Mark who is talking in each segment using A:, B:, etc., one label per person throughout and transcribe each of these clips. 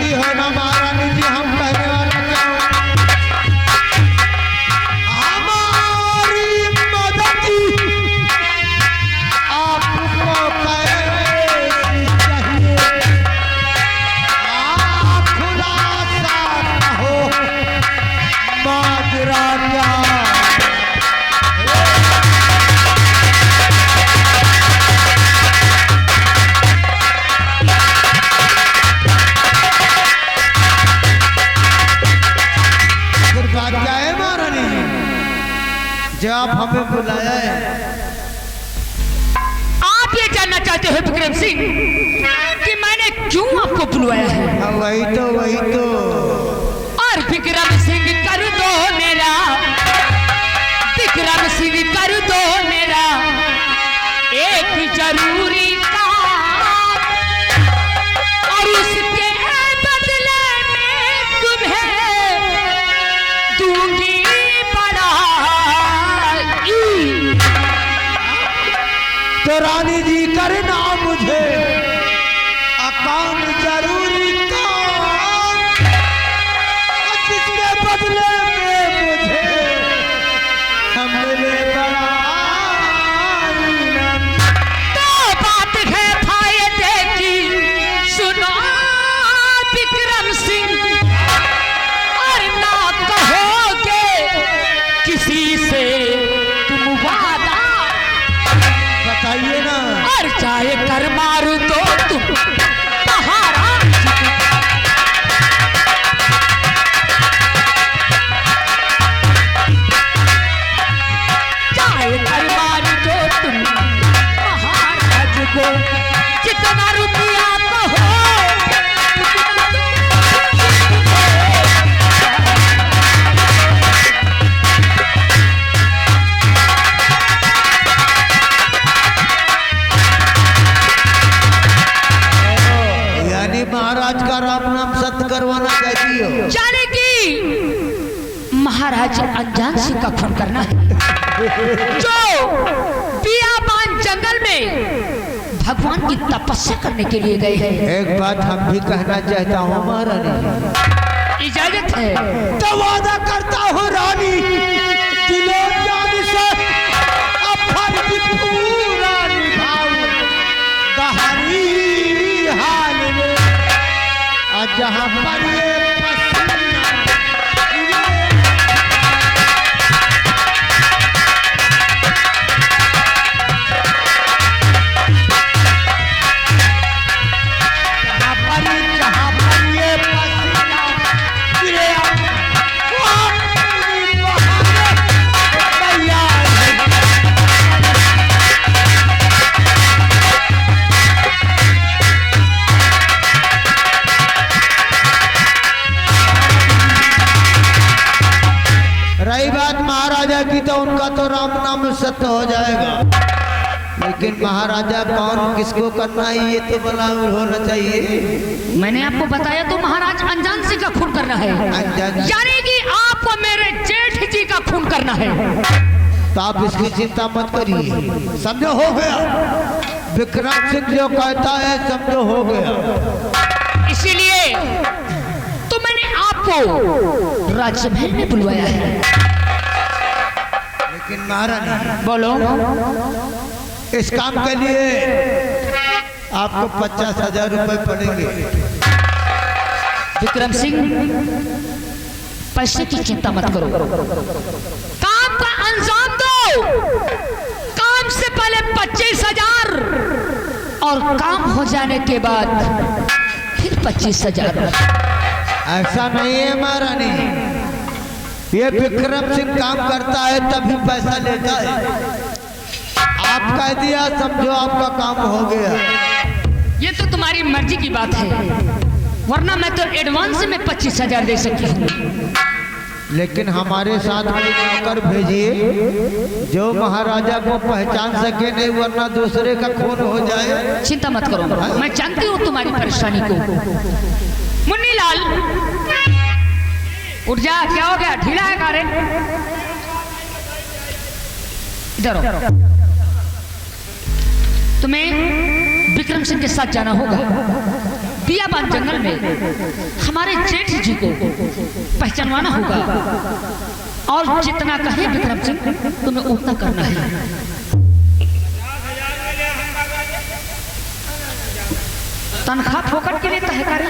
A: जानती हो ना महारानी जी, हम कहने वाला क्या हो? हमारी मदद आपको कैसी चाहिए? खुलासा कहो, माजरा क्या? जो आप हमें बुलाया है,
B: आप ये जानना चाहते हो विक्रम सिंह कि मैंने क्यों आपको बुलवाया है?
A: वही तो
B: और विक्रम सिंह कर दो मेरा, विक्रम सिंह कर दो मेरा एक जरूरी काम, और उसके बदले में तुम्हें दूंगी
A: तो रानी जी करना मुझे काम जरूरी काम, जिसके बदले में मुझे हमने बड़ा
B: तो बात है फायदे की, सुनो विक्रम सिंह, और ना कहोगे किसी से तुम वादा,
A: बताइए ना।
B: और चाहे कर मारू तो तुम पहाड़ा, चाहे कर मारू तो तुम पहाड़ा जुगो, जितना रुपया कहो
A: महाराज का राम नाम सत्य करवाना चाहती हो?
B: जाने की महाराज अनजान सिंह का खून करना है, जो बियाबान जंगल में भगवान की तपस्या करने के लिए गए हैं।
A: एक बात हम भी कहना चाहता हूँ महारानी,
B: इजाजत है
A: तो वादा करता हूँ रानी, दिलो जान से अब फर्ज पूरा निभाऊं, कहानी हाल में जहाँ पर ये महाराजा की, तो उनका तो राम नाम सत्य हो जाएगा, लेकिन महाराजा कौन किसको करना है ये तो मालूम होना चाहिए।
B: मैंने आपको बताया तो महाराज अनजान सिंह का खून करना है, यानी कि आपको मेरे जेठ जी का खून करना है।
A: तो आप इसकी चिंता मत करिए, समझो हो गया। विक्रम सिंह जो कहता है समझो हो गया।
B: इसीलिए तो मैंने आपको राज्यमहल में बुलवाया है।
A: लेकिन महारानी
B: बोलो,
A: इस काम के लिए आपको 50,000 रुपए पड़ेंगे।
B: विक्रम सिंह पैसे की चिंता मत करो, काम का अंजाम दो। काम से पहले 25,000 और काम हो जाने के बाद फिर 25,000।
A: ऐसा नहीं है महारानी, ये विक्रम सिंह काम करता है तभी पैसा लेता है। आप कह दिया समझो आपका काम हो गया।
B: ये तो तुम्हारी मर्जी की बात है, वरना मैं तो एडवांस में 25,000 दे सकती हूँ।
A: लेकिन हमारे साथ कोई नौकर भेजिए जो महाराजा को पहचान सके, नहीं वरना दूसरे का खून हो जाए।
B: चिंता मत करो, मैं जानती हूँ तुम्हारी परेशानी को। मुन्नी लाल उठ जा, क्या हो गया, ढीला है कारे? इधर तुम्हें विक्रम सिंह के साथ जाना होगा। सुनसान जंगल में हमारे जेठ जी को पहचानवाना होगा और जितना कहे विक्रम सिंह तुम्हें उतना करना है। तनख्वाह फोकट के लिए तहकारी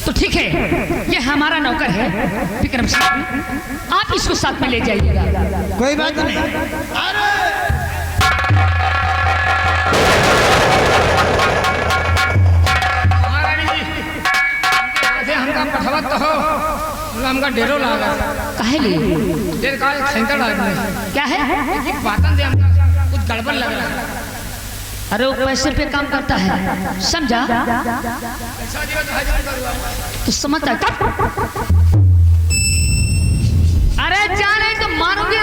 B: तो ठीक है, ये हमारा नौकर है विक्रम सिंह, आप इसको साथ में ले जाइएगा।
A: कोई बात नहीं।
C: हमका पठवत तो हो, हमका डेरो लगा
B: काहे लिए?
C: डेर का सेंटर आदमी
B: क्या है?
C: बातन दे हमका कुछ गड़बड़ लग रहा है।
B: अरे वो पैसे पे काम करता है, समझा? तो समझता है तब। अरे जाने तो मानोगे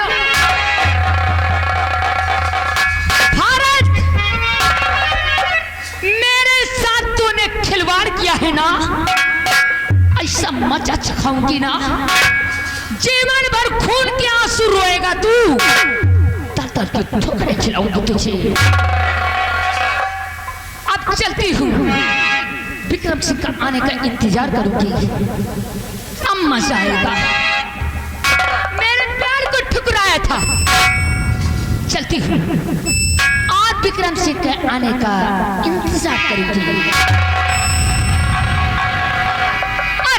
B: भारत, मेरे साथ तूने खिलवाड़ किया है ना, ऐसा मजा चखाऊंगी ना, जीवन भर खून के आंसू रोएगा तू, तर तर के ठोकरे खिलाऊंगी तुझे। अब चलती हूँ, विक्रम सिंह का आने का इंतजार करूंगी, अब मजा आएगा। मेरे प्यार को ठुकराया था, चलती हूँ, आज विक्रम सिंह के आने का इंतजार करूंगी।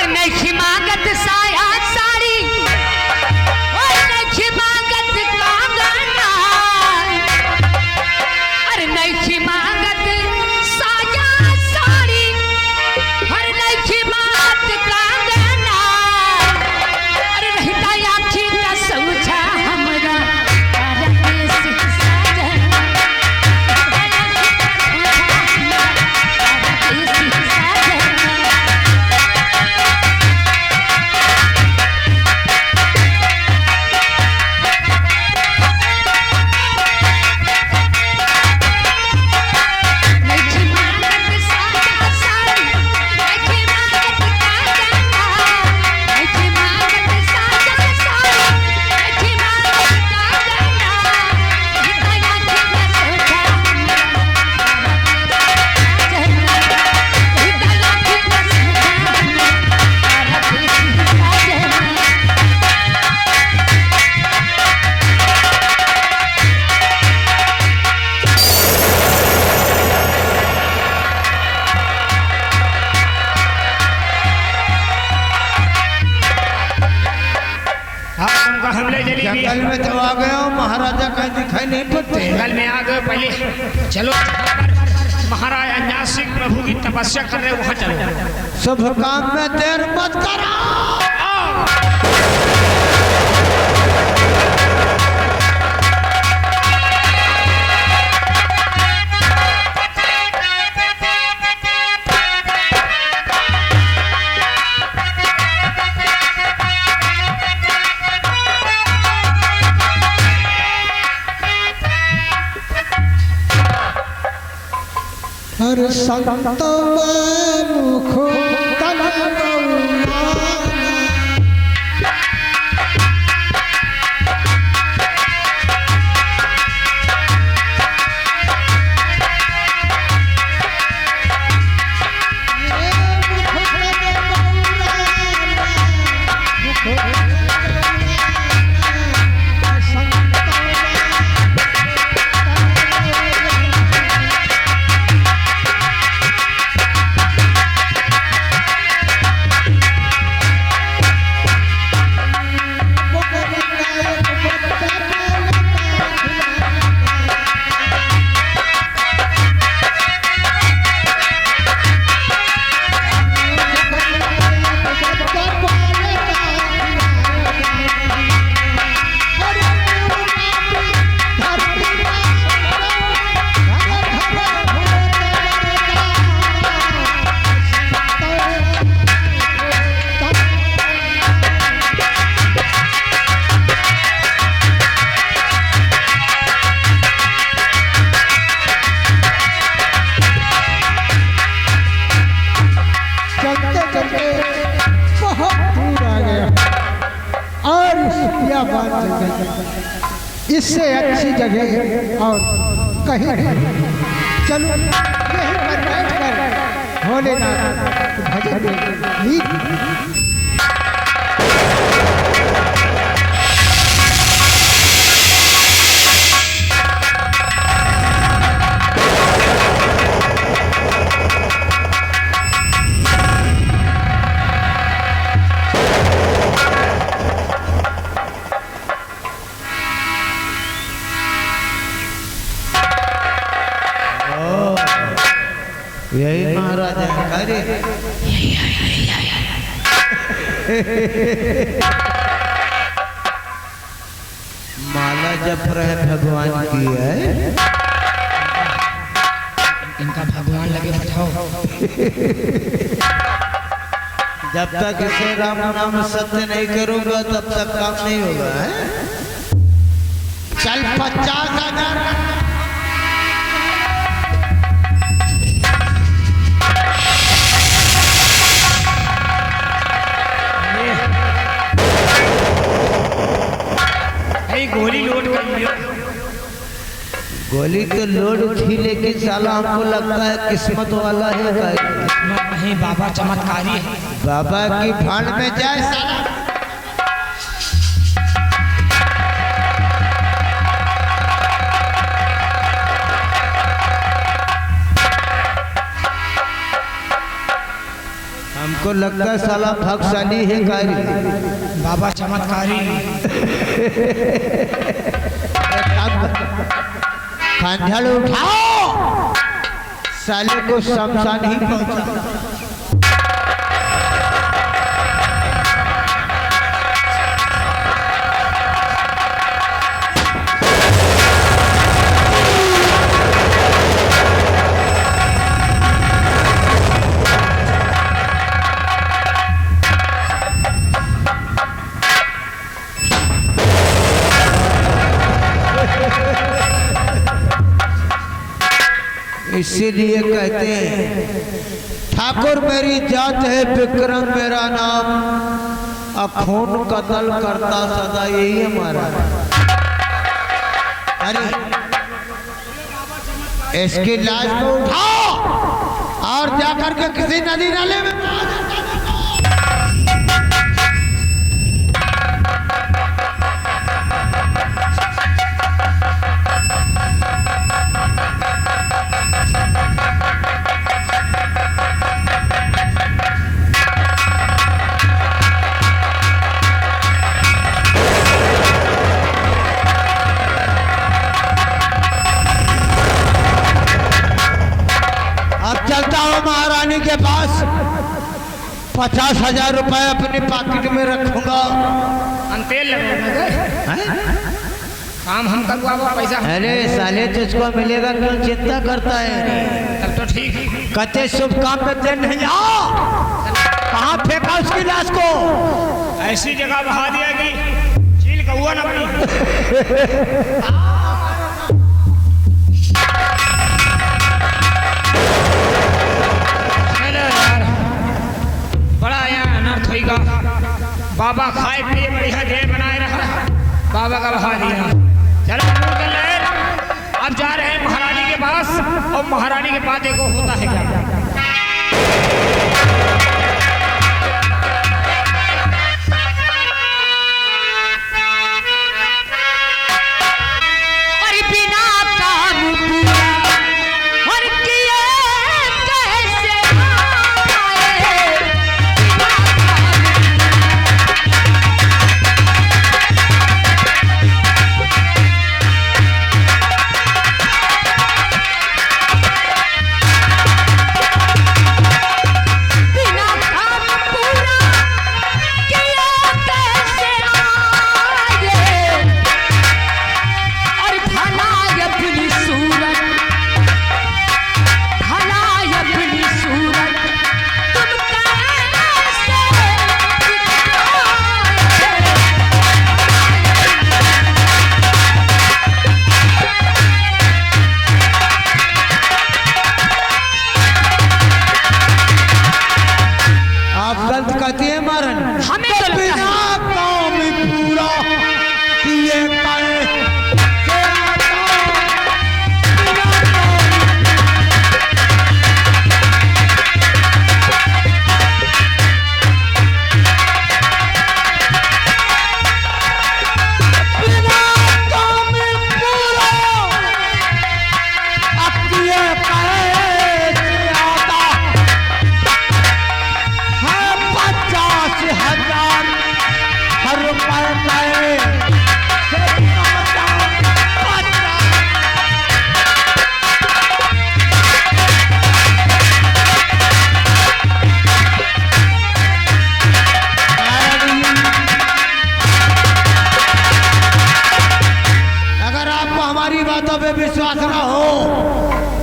B: नहीं मांगत साया साड़ी, नहीं मांगत कंगना, अरे नहीं मांगत साया साड़ी, अरे नहीं मांगत कंगना, अरे रहता आँखी का सोचा हमरा
A: जंगल में तो आ गया हूँ, महाराजा कहीं दिखाई नहीं पड़ते।
C: जंगल में आ गए, पहले चलो महाराज अंजान सिंह प्रभु की तपस्या कर रहे, वहां चलो।
A: शुभ काम में देर मत करो। हर संत मुख तन इससे अच्छी जगह और कहीं नहीं। चलो
D: पर बैठकर भोलेनाथ भजन में लीन।
A: यही महाराज है अरे माला जप रहे भगवान की है।
C: इनका भगवान लगे बैठाओ।
A: जब तक इसे राम नाम सत्य नहीं करूंगा तब तक काम नहीं होगा है? चल 50,000
C: गोली लोड कर लियो।
A: गोली तो लोड उठी लेकिन साला हमको लगता है किस्मत वाला है।
C: नहीं बाबा चमत्कारी है।
A: बाबा की भाड़ में जाए साला। हमको लगता है साला भागशाली है कारी।
C: बाबा चमत्कारी।
A: खंजर उठाओ साले को शमशान ही पहुंचा। इसीलिए कहते हैं ठाकुर मेरी जात है विक्रम मेरा नाम, अखून कत्ल करता सदा यही हमारा। अरे इसकी लाश को उठाओ और जाकर के किसी नदी नाले में महारानी के पास 50,000 रुपए अपने पॉकेट में रखूंगा।
C: अंतेल काम हम करवाओ पैसा।
A: अरे साले तुझको मिलेगा क्यों चिंता करता है?
C: तब तो ठीक।
A: कहते शुभ काम में देर नहीं आओ। कहाँ फेंका उसकी लाश को?
C: ऐसी जगह बहा दिया कि चील कौआ ना बनी। बाबा खाए पिए बढ़िया देह बनाए रहा। बाबा का बहा दिया। चलो अब जा रहे हैं महारानी के पास। और महारानी के पास देखो होता है क्या।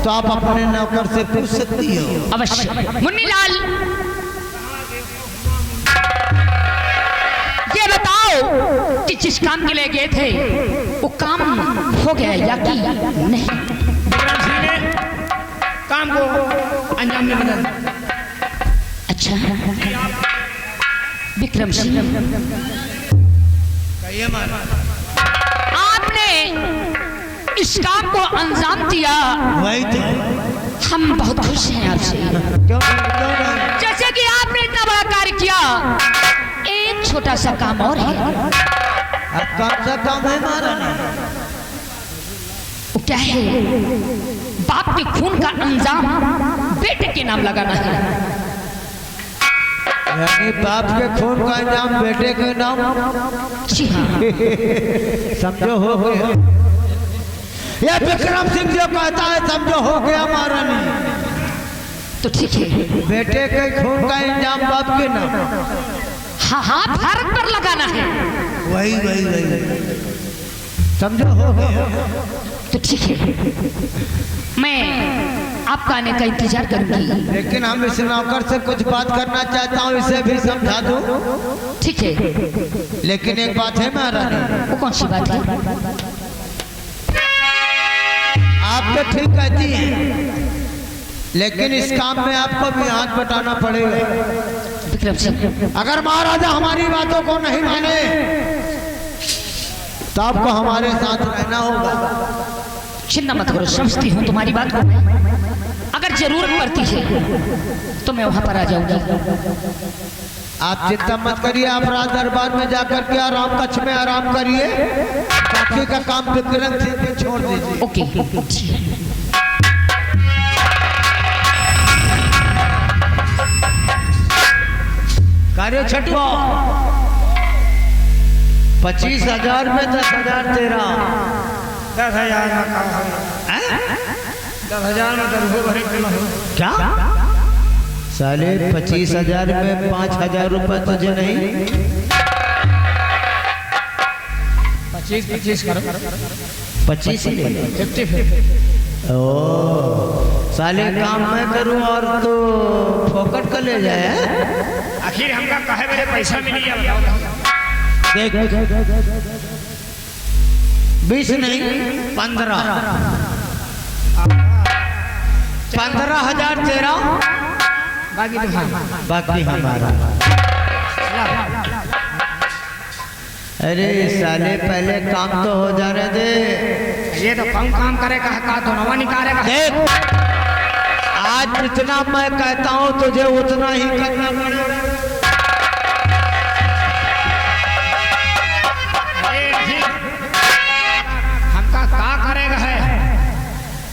A: तो आप अपने नौकर से पूछ सकती हो।
B: अवश्य। मुन्नीलाल, ये बताओ कि जिस काम के लिए गए थे वो काम हो गया या कि नहीं?
C: विक्रम सिंह ने काम को अंजाम में मदद।
B: अच्छा विक्रम सिंह,
A: कहिए महाराज।
B: आपने इस काम को अंजाम दिया,
A: वही तो
B: हम बहुत खुश हैं आपसे।
A: क्यों नहीं?
B: जैसे कि आपने इतना बड़ा कार्य किया, एक छोटा सा काम और है।
A: अब कौन सा काम है महारानी?
B: वो क्या है? बाप के खून का अंजाम बेटे के नाम लगाना है।
A: यानी बाप के खून का अंजाम बेटे के नाम?
B: जी हाँ।
A: समझो हो गया। यह विक्रम सिंह जो कहता है समझो हो गया महारानी।
B: तो ठीक है,
A: बेटे के खून का इंजाम बाप के नाम?
B: हाँ हाँ, भारत पर लगाना है।
A: वही वही वही, समझो हो गया।
B: तो ठीक है, मैं आपका आने का इंतजार करूंगी।
A: लेकिन हम इस नौकर से कुछ बात करना चाहता हूँ, इसे भी समझा दूं।
B: ठीक है,
A: लेकिन एक बात है महारानी।
B: वो कौन सी बात है?
A: आप तो ठीक कहती हैं, लेकिन इस काम में आपको भी हाथ बटाना पड़ेगा।
B: विक्रम सिंह,
A: अगर महाराजा हमारी बातों को नहीं माने तो आपको हमारे साथ रहना होगा।
B: चिंता मत करो, समझती हूँ तुम्हारी बात को। अगर जरूरत पड़ती है तो मैं वहां पर आ जाऊंगी।
A: आप चिंता मत करिए, आप राज दरबार में जाकर के आराम कक्ष में आराम करिए। बाकी का काम विक्रम सिंह पे छोड़ दीजिए।
B: ओके।
A: कार्य छठवा 25,000 में 10,000 तेरा।
C: 10,000 में काम हो। 10,000 में दरबार भरे क्यों हो?
A: क्या साले 25,000 में 5,000 रुपए तुझे नहीं?
C: 25 करो।
A: 25 ही ले।
C: 50।
A: ओ साले काम मैं करूं और तो फोकट का ले जाए।
C: आखिर हमका कहे मेरे पैसा मिली या बताओ।
A: देख 20 नहीं 15। 15,000 तेरा,
C: बाकी तुम्हारा।
A: बाकी हमारा। अरे साले पहले काम तो हो जाने दे।
C: ये तो कम काम करेगा का तो नवा निकालेगा।
A: देख आज जितना मैं कहता हूँ तुझे उतना ही करना पड़ेगा।
C: हमका का करेगा है?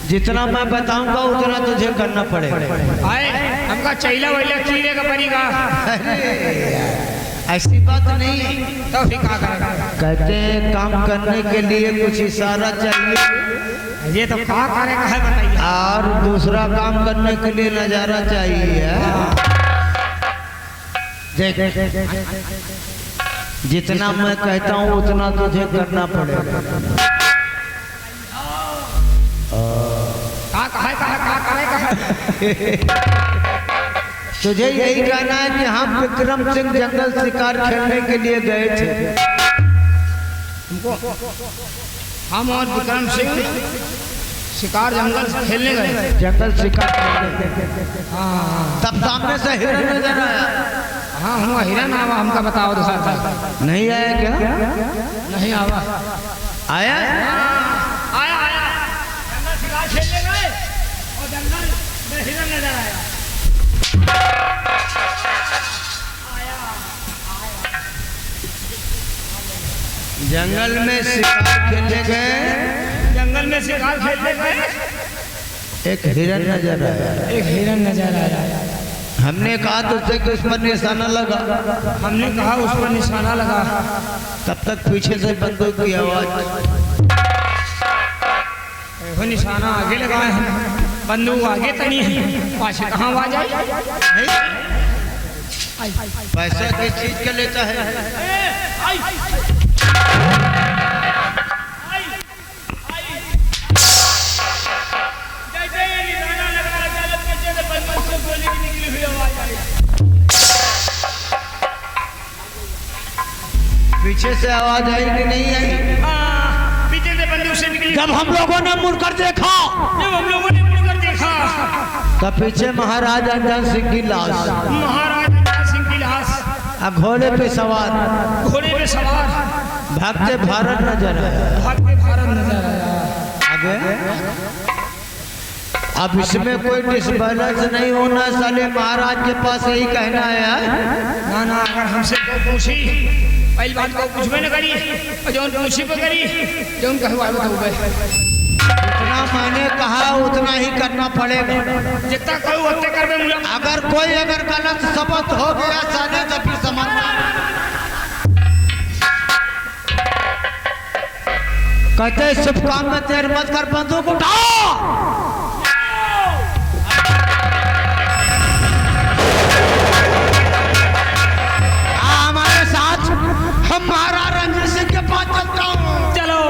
A: जितना मैं बताऊंगा उतना तुझे करना पड़ेगा।
C: आए हमका चैला वैला कीड़े का पड़ेगा।
A: ऐसी बात नहीं है।
C: तो फिर का करेगा?
A: कहते हैं काम करने के लिए कुछ इशारा चाहिए,
C: ये तो का करेगा है बताइए।
A: और दूसरा काम करने के लिए नजारा चाहिए। देख जितना मैं कहता हूँ उतना तुझे करना पड़ेगा।
C: का करेगा?
A: तुझे यही कहना है कि हम विक्रम सिंह जंगल शिकार खेलने के लिए गए थे।
C: हम और विक्रम सिंह शिकार जंगल खेलने गए।
A: जंगल शिकार खेलने तब सामने से हिरण नजर आया।
C: हाँ हम हिरन आवा, हमका बताओ दिखाता।
A: नहीं आया क्या?
C: नहीं आवा।
A: आया
C: आया आया। जंगल शिकार खेलने गए और जंगल में हिरन नजर आया।
A: जंगल में शिकार खेलने गए।
C: जंगल में शिकार खेलने गए,
A: एक हिरण नजर आया।
C: एक हिरन नजर आया।
A: हमने कहा तुझसे कि उस पर निशाना लगा।
C: हमने कहा उस पर निशाना लगा।
A: तब तक पीछे से बंदूक की आवाज।
C: वो निशाना आगे लगाए हैं, बंदूक आगे तनी है, पाछे कहाँ आवाज आई?
A: पैसा किस चीज का लेता है?
C: जैसे ये गोली की निकली हुई आवाज आ रही है।
A: पीछे से आवाज आई कि नहीं आई?
C: पीछे से बंदूक से निकली।
A: जब हम लोगों ने मुड़कर देखा,
C: जब हम लोगों ने मुड़कर देखा
A: तब पीछे महाराज अंजन सिंह की लाश,
C: महाराज अंजन सिंह की लाश
A: घोड़े पे सवार,
C: घोड़े पे सवार
A: भागते भारत नजर आया।
C: भागते भारत नजर आया।
A: आगे अब इसमें कोई डिसबैलेंस नहीं होना, साले महाराज के पास यही कहना है।
C: ना ना, अगर हमसे को पूछी पहली बात को पूछबे न करी और जौन पूछी पे करी जौन कहवा बताऊबे।
A: जितना मैंने कहा उतना ही करना पड़ेगा।
C: जितना कहूँ उतने करबे मुला।
A: अगर कोई गलत शब्द हो गया साले तो फिर समझना। कहते शुभ काम में देर मत कर, बंदूक उठाओ। हमारे साथ हम महाराज रणजीत सिंह के पास चलता हूँ।
C: चलो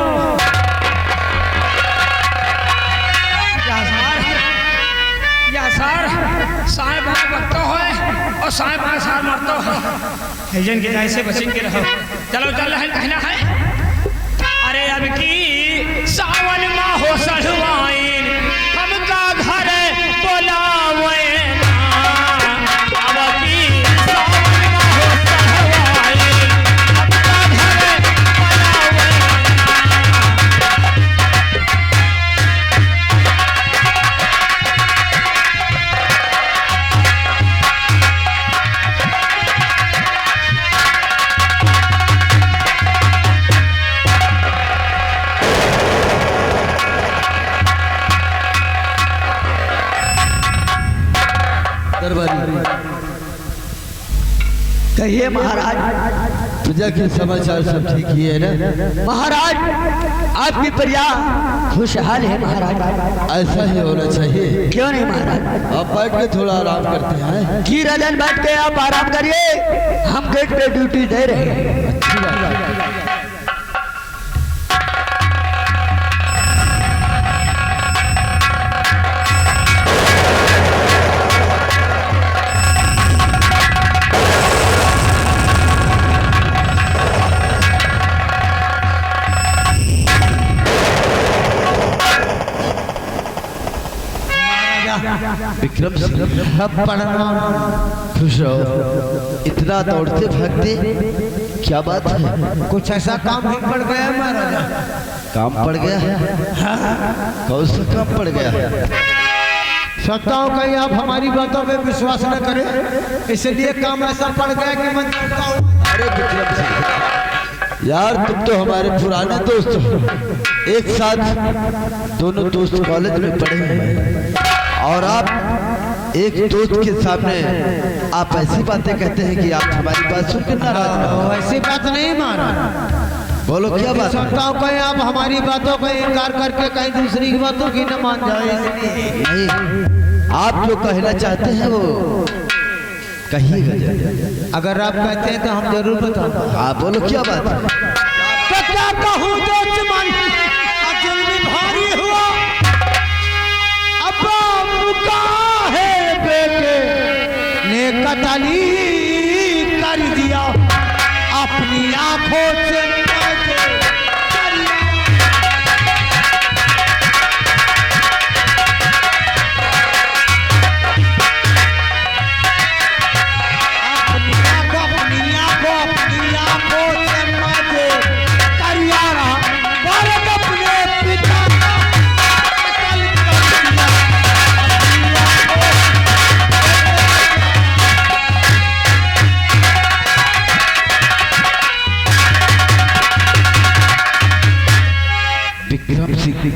C: सर साहेब बकतो है और साहेब सार मरतो है। एजेंट के जाए से बचिन के रहो। चलो चल रहे कहना है। अरे अब की सावन माह हो सड़वाइन हमका घर बोलावे ना। अब की सावन माह हो सड़वाइन हमका घर बोलावे
A: कहिए महाराज, पूजा के समाचार सब ठीक ही है ना? महाराज आपकी प्रजा खुशहाल है महाराज। ऐसा ही होना चाहिए। क्यों नहीं महाराज? आप बैठ के थोड़ा आराम करते हैं। जी राजन, बैठ के आप आराम करिए, हम गेट पे ड्यूटी दे रहे हैं। अच्छी बात है। विक्रम सिंह प्रणाम। खुश रहो। इतना दौड़ते भागते क्या बात है? कुछ ऐसा काम ही पड़ गया महाराजा। काम पड़ गया? कौन सा काम पड़ गया? सकता हूँ कहीं आप हमारी बातों पे विश्वास न करें, इसलिए काम ऐसा पड़ गया कि मैं करता हूँ। अरे विक्रम सिंह यार, तुम तो हमारे पुराने दोस्त हो। एक साथ दोनों दोस्त कॉलेज में पढ़े हैं और आप एक दोस्त के सामने आप ऐसी बातें कहते हैं कि आप हमारी बात सुनकर नाराज हो। ऐसी बात नहीं महाराज। बोलो क्या बात? सुनता हूँ कहीं आप हमारी बातों का इनकार करके कहीं दूसरी की बातों की न मान जाए। नहीं, आप जो कहना चाहते हैं वो कहिएगा। अगर आप कहते हैं तो हम जरूर बताओ। हाँ बोलो क्या बात है? तो क्या कहूँ दोस्त मन, दिल में भारी हुआ। है बेटे ने कतली कर दिया अपनी आंखों से।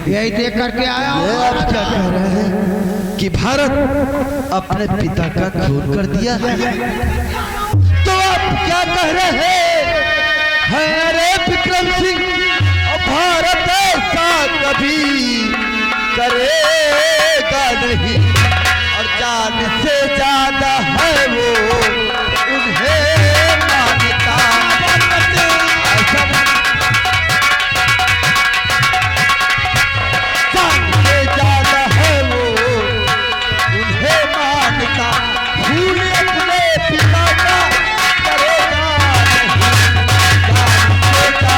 A: यही देख करके आया। आप क्या कह रहे हैं कि भारत अपने पिता का खून कर दिया? तो आप क्या कह रहे हैं? अरे विक्रम सिंह, भारत ऐसा कभी करेगा नहीं और जान से ज्यादा है वो उन्हें मानता। जान से ज्यादा है वो उन्हें मानता।
E: भूल अपने पिता का करेगा नहीं जान बेटा।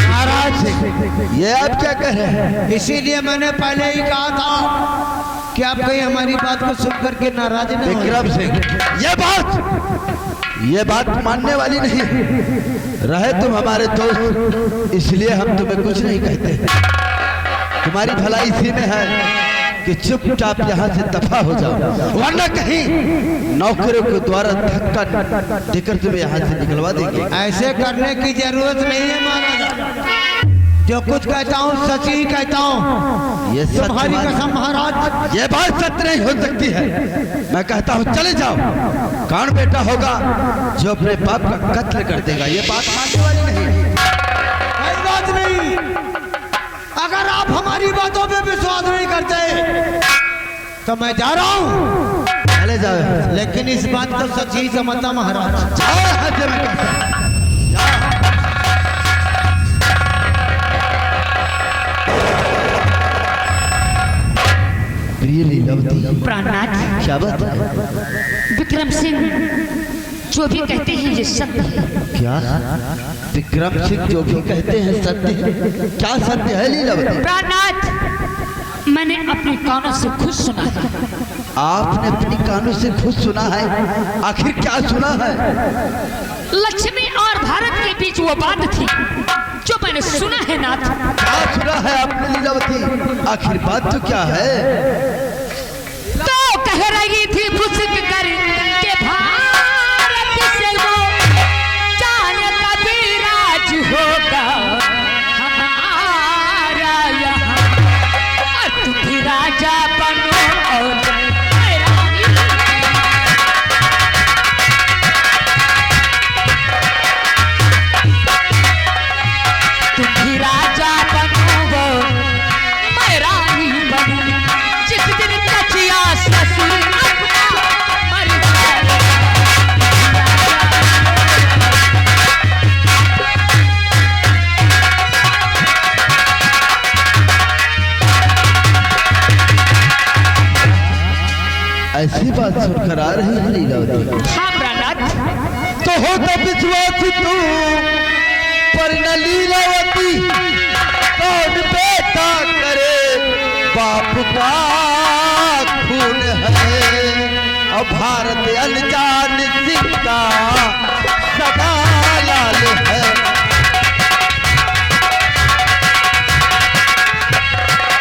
A: महाराज
E: ये आप क्या कह रहे हैं?
A: इसीलिए मैंने पहले ही कहा था कि आप कहीं हमारी बात को सुन करके नाराज न हो।
E: विक्रम सिंह, ये बात मानने वाली नहीं है। रहे तुम हमारे दोस्त, इसलिए हम तुम्हें कुछ नहीं कहते। तुम्हारी भलाई इसी में है कि चुपचाप यहाँ से दफा हो जाओ, वरना कहीं नौकरों के द्वारा धक्का देकर तुम्हें यहाँ से निकलवा देंगे।
A: ऐसे करने की जरूरत नहीं है महाराज। जो कुछ कहता हूँ सच ही कहता हूँ।
E: ये सच
A: तुम्हारी
E: मान-
A: कसम महाराज।
E: ये बात सत्य नहीं हो सकती है। मैं कहता हूँ चले जाओ। कौन बेटा होगा जो अपने बाप का कत्ल कर देगा? ये बात मानने वाली नहीं है।
A: कोई बात नहीं। अगर आप हमारी बातों पे विश्वास नहीं करते तो मैं जा रहा हूँ,
E: चले जाओ।
A: लेकिन इस बात को सच ही समझता महाराज।
E: जाओ यहाँ से, मैं कहता हूँ। प्रिय लीलावती,
B: प्राणनाथ,
E: क्या बात है?
B: विक्रम सिंह जो भी कहते हैं ये सत्य है।
E: क्या विक्रम सिंह जो भी कहते हैं सत्य है? क्या सत्य है लीलावती?
B: प्राणनाथ, मैंने अपने कानों से खुद सुना है।
E: आपने अपनी कानों से खुद सुना है? आखिर क्या सुना है?
B: लक्ष्मी और भारत के बीच वो बात थी जो मैंने सुना है नाथ।
E: क्या सुना है आपने लीलावती? आखिर बात तो क्या है?
B: तो कह रही थी फुसक कर के भारत से वो जान कभी राज होगा हमारा यहाँ, और तुम भी राजा बनो और मैं रानी। तुम भी राजा बनो मैं रानी बनूं, जिस दिन कचिया ससुर अपना मर जाए।
E: ऐसी बात सुनकर आ रही है लीलावती?
B: हाँ प्राणनाथ,
E: तो होता विश्वास तू पर न लीलावती। कौन बेटा करे बाप का खून है, और भारत अनजान